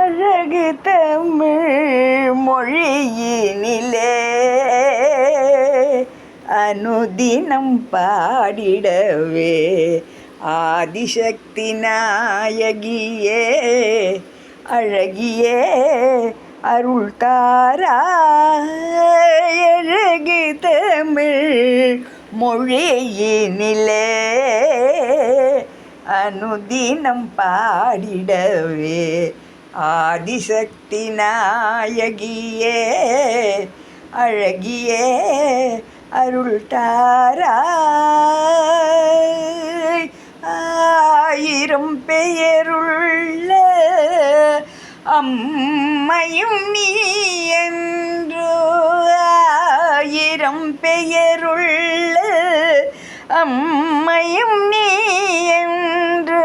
அழகு தமிழ் மொழியினிலே அனுதினம் பாடிடவே ஆதிசக்தி நாயகியே அழகியே அருள் தாராய். அழகு தமிழ் மொழியினிலே அனுதினம் பாடிடவே ஆதிசக்தி நாயகியே அழகியே அருள் தாராய். ஆயிரம் பெயருள்ள அம்மையும் நீ என்றோ, ஆயிரம் பெயருள்ள அம்மையும் நீ என்று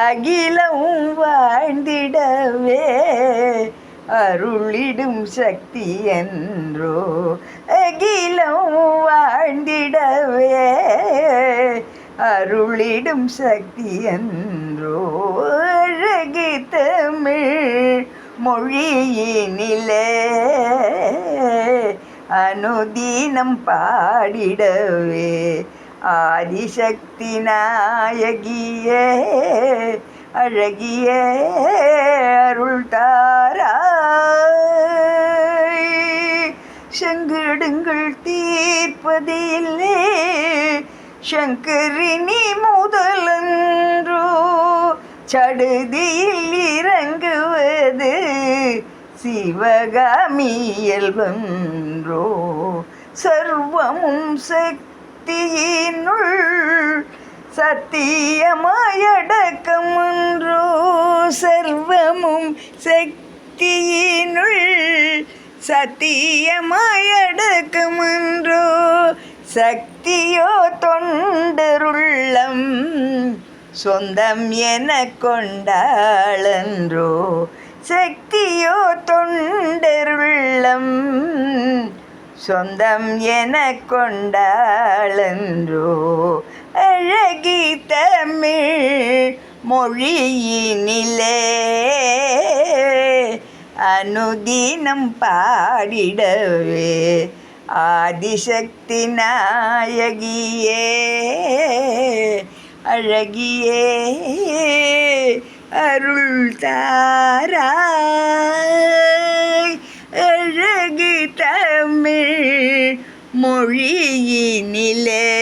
அகிலம் வாழ்ந்திடவே அருளிடும் சக்தி என்றோ, அகிலம் வாழ்ந்திடவே அருளிடும் சக்தி என்றோ. அழகு தமிழ் மொழியினிலே அனுதினம் பாடிடவே ஆதிசக்தி நாயகியே அழகியே அருள் தாராய். சங்கடங்கள் தீர்ப்பதில்லே சங்கரினி முதலன்றோ, சடுதியில் இறங்குவது சிவகாமி இயல்பன்றோ. சர்வமும் சக்தியினுள் சத்தியமாயடக்கமன்றோ, சர்வமும் சக்தியினுள் சத்தியமாயடக்கமன்றோ. சக்தியோ தொண்டருள்ளம் சொந்தம் என கொண்டாளன்றோ, சக்தியோ தொண்டருள்ளம் சொந்தம் என கொண்டாளன்றோ. அழகு தமிழ் மொழியினிலே அனுதினம் பாடிடவே ஆதிசக்தி நாயகியே அழகியே அருள் தாராய். அழகு தமிழ் மொழியினிலே